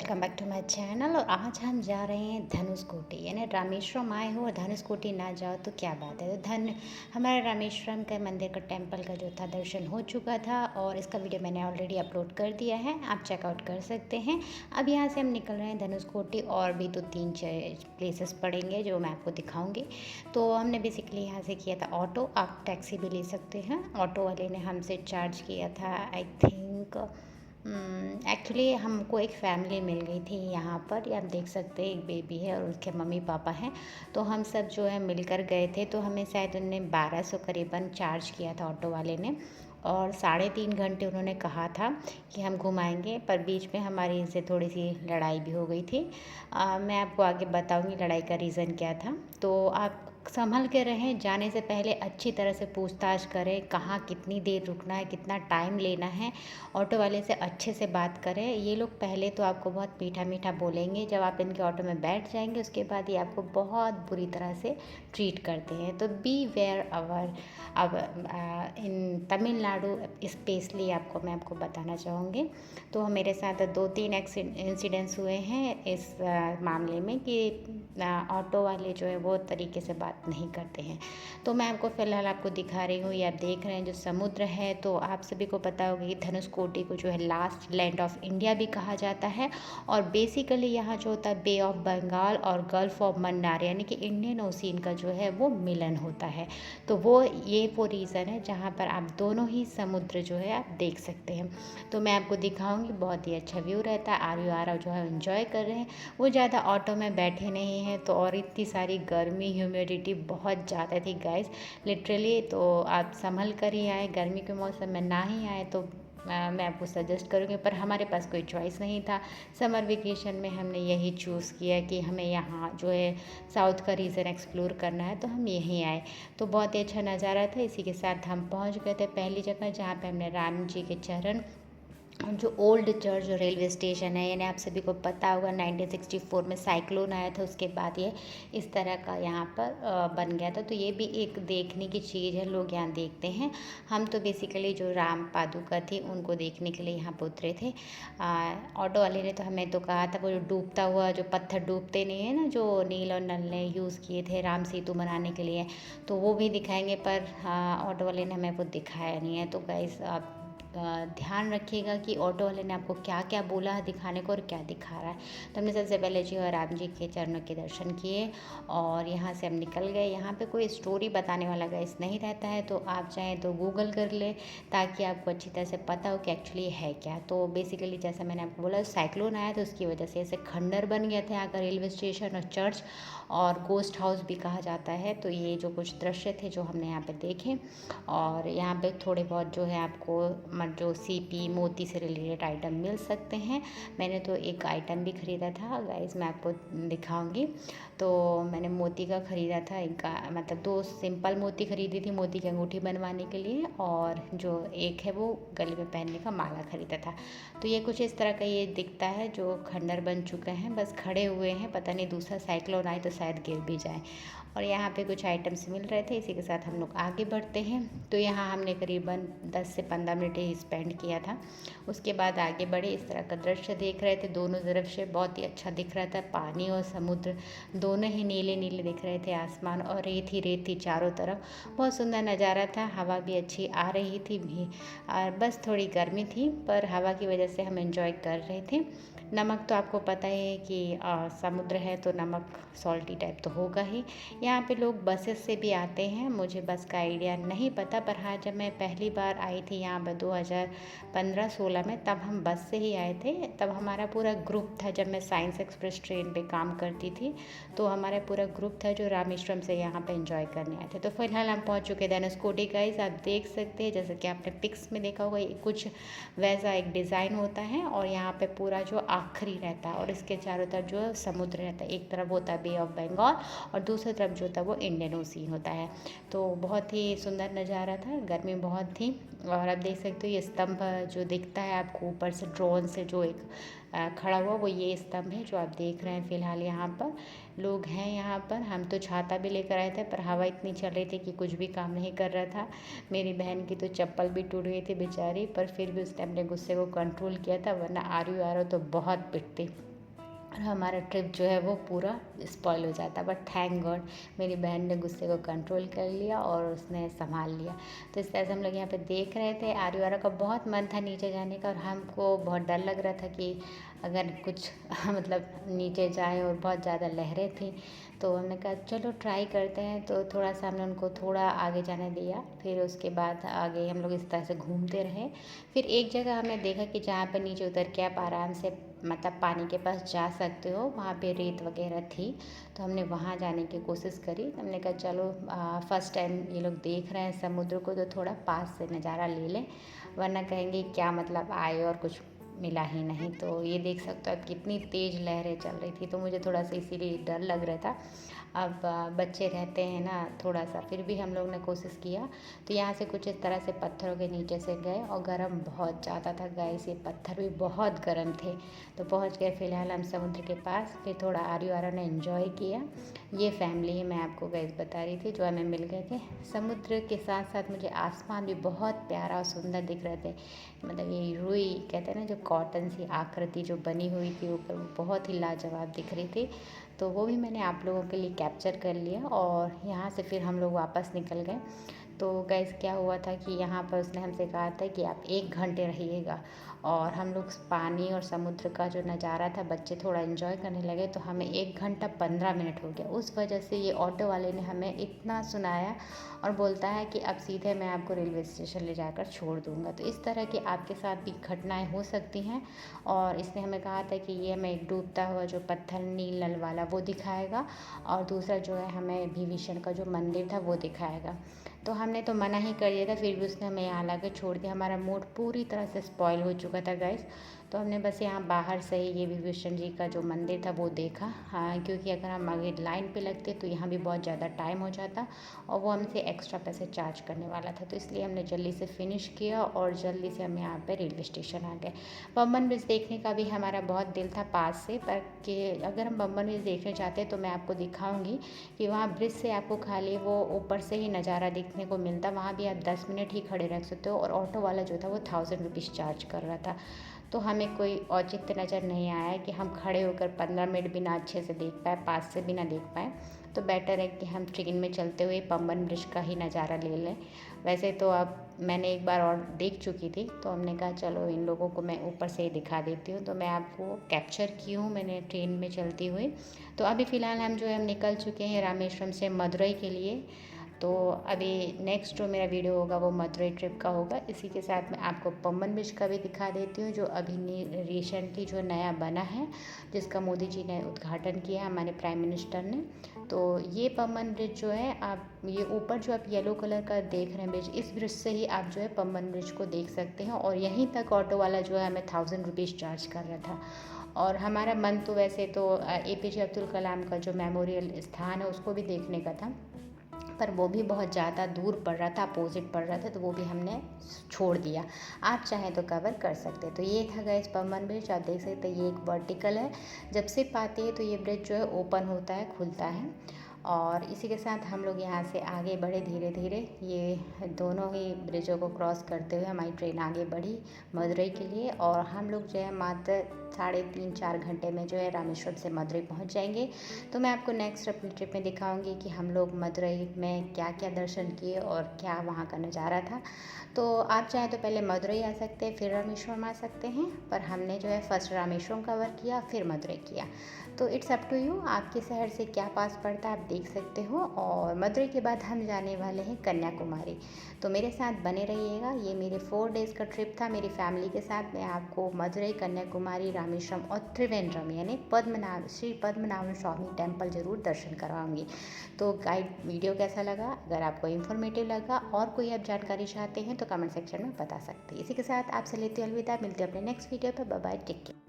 Welcome back to my channel. और आज हम जा रहे हैं धनुषकोटी, यानी रामेश्वरम आए हो और धनुषकोटी ना जाओ तो क्या बात है। तो हमारा रामेश्वरम का मंदिर का टेंपल का जो था दर्शन हो चुका था और इसका वीडियो मैंने ऑलरेडी अपलोड कर दिया है, आप चेकआउट कर सकते हैं। अब यहाँ से हम निकल रहे हैं धनुषकोटी, और भी तो 3-4 प्लेसेस पड़ेंगे जो मैं आपको दिखाऊँगी। तो हमने बेसिकली यहाँ से किया था ऑटो, आप टैक्सी भी ले सकते हैं। ऑटो वाले ने हमसे चार्ज किया था आई थिंक, एक्चुअली हमको एक फ़ैमिली मिल गई थी यहाँ पर, ये आप देख सकते हैं, एक बेबी है और उसके मम्मी पापा हैं। तो हम सब जो है मिलकर गए थे, तो हमें शायद उन्होंने 1200 करीबन चार्ज किया था ऑटो वाले ने। और 3.5 घंटे उन्होंने कहा था कि हम घुमाएंगे, पर बीच में हमारी इनसे थोड़ी सी लड़ाई भी हो गई थी। मैं आपको आगे बताऊंगी लड़ाई का रीज़न क्या था। तो आप संभल के रहें, जाने से पहले अच्छी तरह से पूछताछ करें, कहाँ कितनी देर रुकना है, कितना टाइम लेना है। ऑटो वाले से अच्छे से बात करें। ये लोग पहले तो आपको बहुत मीठा मीठा बोलेंगे, जब आप इनके ऑटो में बैठ जाएंगे उसके बाद ये आपको बहुत बुरी तरह से ट्रीट करते हैं। तो बी वेयर अवर। अब इन तमिलनाडु स्पेशली आपको मैं आपको बताना चाहूँगी। तो मेरे साथ 2-3 इंसिडेंट्स हुए हैं इस मामले में कि ऑटो वाले जो है वो तरीके से बात नहीं करते हैं। तो मैं आपको फ़िलहाल आपको दिखा रही हूँ, ये आप देख रहे हैं जो समुद्र है। तो आप सभी को पता होगा कि धनुषकोटी को जो है लास्ट लैंड ऑफ इंडिया भी कहा जाता है। और बेसिकली यहाँ जो होता है बे ऑफ बंगाल और गल्फ ऑफ मन्नार, यानी कि इंडियन ओशियन का जो है वो मिलन होता है। तो वो रीज़न है जहाँ पर आप दोनों ही समुद्र जो है आप देख सकते हैं। तो मैं आपको दिखाऊंगी, बहुत ही अच्छा व्यू रहता है। आर जो है एंजॉय कर रहे हैं, वो ज़्यादा ऑटो में बैठे नहीं हैं। तो और इतनी सारी गर्मी, ह्यूमिडिटी बहुत ज़्यादा थी गाइस, लिटरली। तो आप संभल कर ही आए, गर्मी के मौसम में ना ही आए तो मैं आपको सजेस्ट करूँगी, पर हमारे पास कोई चॉइस नहीं था। समर वेकेशन में हमने यही चूज़ किया कि हमें यहाँ जो है साउथ का रीजन एक्सप्लोर करना है, तो हम यहीं आए। तो बहुत ही अच्छा नज़ारा था। इसी के साथ हम पहुँच गए थे पहली जगह जहाँ पे हमने राम जी के चरण, जो ओल्ड चर्च जो रेलवे स्टेशन है, यानी आप सभी को पता होगा 1964 में साइक्लोन आया था, उसके बाद ये इस तरह का यहाँ पर बन गया था। तो ये भी एक देखने की चीज़ है, लोग यहाँ देखते हैं। हम तो बेसिकली जो राम पादुका थी उनको देखने के लिए यहाँ पर उतरे थे। ऑटो वाले ने तो हमें तो कहा था वो जो डूबता हुआ, जो पत्थर डूबते नहीं है ना, जो नील और नल ने यूज़ किए थे राम सेतु बनाने के लिए, तो वो भी दिखाएंगे, पर ऑटो वाले ने हमें वो दिखाया नहीं है। तो गाइस आप ध्यान रखिएगा कि ऑटो वाले ने आपको क्या क्या बोला है दिखाने को और क्या दिखा रहा है। तो हमने सबसे पहले जो है राम जी के चरणों के दर्शन किए और यहाँ से हम निकल गए। यहाँ पे कोई स्टोरी बताने वाला गाइस नहीं रहता है, तो आप चाहें तो गूगल कर ले ताकि आपको अच्छी तरह से पता हो कि एक्चुअली है क्या। तो बेसिकली जैसा मैंने आपको बोला, साइक्लोन आया तो उसकी वजह से ऐसे खंडर बन गया था यहाँ का रेलवे स्टेशन और चर्च, और गोस्ट हाउस भी कहा जाता है। तो ये जो कुछ दृश्य थे जो हमने यहाँ पे देखे, और यहाँ पे थोड़े बहुत जो है आपको जो सीपी मोती से रिलेटेड आइटम मिल सकते हैं। मैंने तो एक आइटम भी ख़रीदा था गाइस, मैं आपको दिखाऊंगी। तो मैंने मोती का ख़रीदा था, एक मतलब 2 सिंपल मोती ख़रीदी थी मोती की अंगूठी बनवाने के लिए, और जो एक है वो गले में पहनने का माला ख़रीदा था। तो ये कुछ इस तरह का ये दिखता है, जो खंडर बन चुके हैं, बस खड़े हुए हैं, पता नहीं दूसरा साइक्लोन आए तो शायद गिर भी जाए। और यहाँ पे कुछ आइटम्स मिल रहे थे। इसी के साथ हम लोग आगे बढ़ते हैं। तो यहाँ हमने करीबन 10 से 15 मिनट ही स्पेंड किया था। उसके बाद आगे बढ़े, इस तरह का दृश्य देख रहे थे, दोनों तरफ से बहुत ही अच्छा दिख रहा था। पानी और समुद्र दोनों ही नीले नीले दिख रहे थे, आसमान और रेत ही रेत थी चारों तरफ। बहुत सुंदर नज़ारा था, हवा भी अच्छी आ रही थी भी, और बस थोड़ी गर्मी थी, पर हवा की वजह से हम एंजॉय कर रहे थे। नमक तो आपको पता ही है कि समुद्र है तो नमक सॉल्टी टाइप तो होगा ही। यहाँ पे लोग बसेस से भी आते हैं, मुझे बस का आइडिया नहीं पता, पर हाँ जब मैं पहली बार आई थी यहाँ पर 2015-16 में, तब हम बस से ही आए थे। तब हमारा पूरा ग्रुप था, जब मैं साइंस एक्सप्रेस ट्रेन पे काम करती थी, तो हमारा पूरा ग्रुप था जो रामेश्वरम से यहाँ पे एंजॉय करने आए थे। तो फिलहाल हम पहुँच चुके धनुषकोटी गाइस, आप देख सकते हैं जैसे कि आपने पिक्स में देखा होगा, कुछ वैसा एक डिज़ाइन होता है, और यहाँ पे पूरा जो आखिरी रहता है और इसके चारों तरफ जो समुद्र रहता है। एक तरफ होता है बे ऑफ बंगाल और दूसरी तरफ जो होता है वो इंडियन ओशियन होता है। तो बहुत ही सुंदर नज़ारा था, गर्मी बहुत थी। और आप देख सकते हो ये स्तंभ जो दिखता है आपको ऊपर से ड्रोन से, जो एक खड़ा हुआ, वो ये स्तंभ है जो आप देख रहे हैं। फ़िलहाल यहाँ पर लोग हैं। यहाँ पर हम तो छाता भी लेकर आए थे, पर हवा इतनी चल रही थी कि कुछ भी काम नहीं कर रहा था। मेरी बहन की तो चप्पल भी टूट गई थी बेचारी, पर फिर भी उसने अपने गुस्से को कंट्रोल किया था, वरना आर यू तो बहुत पिटती। और हमारा ट्रिप जो है वो पूरा स्पॉइल हो जाता। बट थैंक गॉड मेरी बहन ने गुस्से को कंट्रोल कर लिया और उसने संभाल लिया। तो इस तरह से हम लोग यहाँ पे देख रहे थे। आर्यवारा का बहुत मन था नीचे जाने का और हमको बहुत डर लग रहा था कि अगर कुछ मतलब नीचे जाए, और बहुत ज़्यादा लहरें थी। तो हमने कहा चलो ट्राई करते हैं। तो थोड़ा सा हमने उनको थोड़ा आगे जाने दिया, फिर उसके बाद आगे हम लोग इस तरह से घूमते रहे। फिर एक जगह हमने देखा कि जहाँ पर नीचे उतर के आप आराम से मतलब पानी के पास जा सकते हो, वहाँ पे रेत वगैरह थी। तो हमने वहाँ जाने की कोशिश करी। हमने कहा चलो फर्स्ट टाइम ये लोग देख रहे हैं समुद्र को, तो थोड़ा पास से नज़ारा ले लें, वरना कहेंगे क्या मतलब आए और कुछ मिला ही नहीं। तो ये देख सकते हो आप कितनी तेज़ लहरें चल रही थी, तो मुझे थोड़ा सा इसीलिए डर लग रहा था। अब बच्चे रहते हैं ना थोड़ा सा, फिर भी हम लोग ने कोशिश किया। तो यहाँ से कुछ इस तरह से पत्थरों के नीचे से गए और गर्म बहुत ज़्यादा था गाइस, ये पत्थर भी बहुत गर्म थे। तो पहुँच गए फ़िलहाल हम समुद्र के पास। फिर थोड़ा आर्यवारा ने एंजॉय किया। ये फैमिली है, मैं आपको गाइस बता रही थी, जो हमें मिल गए थे। समुद्र के साथ साथ मुझे आसमान भी बहुत प्यारा और सुंदर दिख रहे थे। मतलब ये रुई कहते हैं ना, जो कॉटन सी आकृति जो बनी हुई थी ऊपर, वो बहुत ही लाजवाब दिख रही थी। तो वो भी मैंने आप लोगों के लिए कैप्चर कर लिया और यहाँ से फिर हम लोग वापस निकल गए। तो गाइस क्या हुआ था कि यहाँ पर उसने हमसे कहा था कि आप 1 घंटे रहिएगा, और हम लोग पानी और समुद्र का जो नज़ारा था, बच्चे थोड़ा एंजॉय करने लगे, तो हमें 1 घंटा 15 मिनट हो गया। उस वजह से ये ऑटो वाले ने हमें इतना सुनाया और बोलता है कि अब सीधे मैं आपको रेलवे स्टेशन ले जाकर छोड़ दूँगा। तो इस तरह की आपके साथ भी घटनाएँ हो सकती हैं। और इसने हमें कहा था कि ये हमें एक डूबता हुआ जो पत्थर नील नल वाला वो दिखाएगा, और दूसरा जो है हमें विभीषण का जो मंदिर था वो दिखाएगा। तो हमने तो मना ही कर दिया था, फिर भी उसने हमें यहाँ ला के छोड़ दिया। हमारा मूड पूरी तरह से स्पॉइल हो चुका था गाइस। तो हमने बस यहाँ बाहर से ही ये विभीषण जी का जो मंदिर था वो देखा। हाँ, क्योंकि अगर हम आगे लाइन पे लगते तो यहाँ भी बहुत ज़्यादा टाइम हो जाता और वो हमसे एक्स्ट्रा पैसे चार्ज करने वाला था। तो इसलिए हमने जल्दी से फिनिश किया और जल्दी से हम यहाँ पे रेलवे स्टेशन आ गए। बम्बन ब्रिज देखने का भी हमारा बहुत दिल था पास से, पर कि अगर हम बम्बन ब्रिज देखने जाते तो मैं आपको दिखाऊंगी कि वहाँ ब्रिज से आपको खाली वो ऊपर से ही नज़ारा देखने को मिलता। वहाँ भी आप 10 मिनट ही खड़े रख सकते हो, और ऑटो वाला जो था वो 1000 रुपीज़ चार्ज कर रहा था। तो हमें कोई औचित्य नज़र नहीं आया कि हम खड़े होकर 15 मिनट बिना अच्छे से देख पाए, पास से भी ना देख पाए। तो बेटर है कि हम ट्रेन में चलते हुए बम्बन ब्रिज का ही नज़ारा ले लें। वैसे तो अब मैंने एक बार और देख चुकी थी, तो हमने कहा चलो इन लोगों को मैं ऊपर से ही दिखा देती हूँ। तो मैं आपको कैप्चर की हूँ मैंने ट्रेन में चलती हुई। तो अभी फ़िलहाल हम जो है हम निकल चुके हैं रामेश्वरम से मदुरई के लिए। तो अभी नेक्स्ट जो मेरा वीडियो होगा वो मदुरई ट्रिप का होगा। इसी के साथ मैं आपको पम्बन ब्रिज का भी दिखा देती हूँ, जो अभी रिसेंटली जो नया बना है, जिसका मोदी जी ने उद्घाटन किया हमारे प्राइम मिनिस्टर ने। तो ये पम्बन ब्रिज जो है, आप ये ऊपर जो आप येलो कलर का देख रहे हैं ब्रिज, इस ब्रिज से ही आप जो है पम्बन ब्रिज को देख सकते हैं। और यहीं तक ऑटो वाला जो है हमें 1000 रुपीज़ चार्ज कर रहा था। और हमारा मन तो वैसे तो APJ अब्दुल कलाम का जो मेमोरियल स्थान है उसको भी देखने का था, पर वो भी बहुत ज़्यादा दूर पड़ रहा था, अपोजिट पड़ रहा था, तो वो भी हमने छोड़ दिया। आप चाहें तो कवर कर सकते। तो ये था गाइस पम्बन ब्रिज, आप देख सकते हैं ये एक वर्टिकल है। जब सिप आती है तो ये ब्रिज जो है ओपन होता है, खुलता है। और इसी के साथ हम लोग यहाँ से आगे बढ़े धीरे धीरे। ये दोनों ही ब्रिजों को क्रॉस करते हुए हमारी ट्रेन आगे बढ़ी मदुरई के लिए, और हम लोग जो है मात्र 3.5-4 घंटे में जो है रामेश्वरम से मदुरई पहुँच जाएंगे। तो मैं आपको नेक्स्ट अपनी ट्रिप में दिखाऊंगी कि हम लोग मदुरई में क्या क्या दर्शन किए और क्या वहाँ का नज़ारा था। तो आप चाहें तो पहले मदुरई आ सकते हैं, फिर रामेश्वरम आ सकते हैं, पर हमने जो है फर्स्ट रामेश्वरम कवर किया, फिर मदुरई किया। तो इट्स अप टू यू, आपके शहर से क्या पास पड़ता है आप देख सकते हो। और मदुरई के बाद हम जाने वाले हैं कन्याकुमारी। तो मेरे साथ बने रहिएगा। ये मेरे 4 डेज़ का ट्रिप था मेरी फैमिली के साथ। मैं आपको मदुरई, कन्याकुमारी, रामेश्वरम और त्रिवेंद्रम यानी श्री पद्मनाभ स्वामी टेम्पल ज़रूर दर्शन करवाऊँगी। तो गाइड वीडियो कैसा लगा? अगर आपको इन्फॉर्मेटिव लगा और कोई आप जानकारी चाहते हैं तो कमेंट सेक्शन में बता सकते हैं। इसी के साथ आपसे लेते अलविदा, मिलते हैं अपने नेक्स्ट वीडियो पर। Bye bye, take care.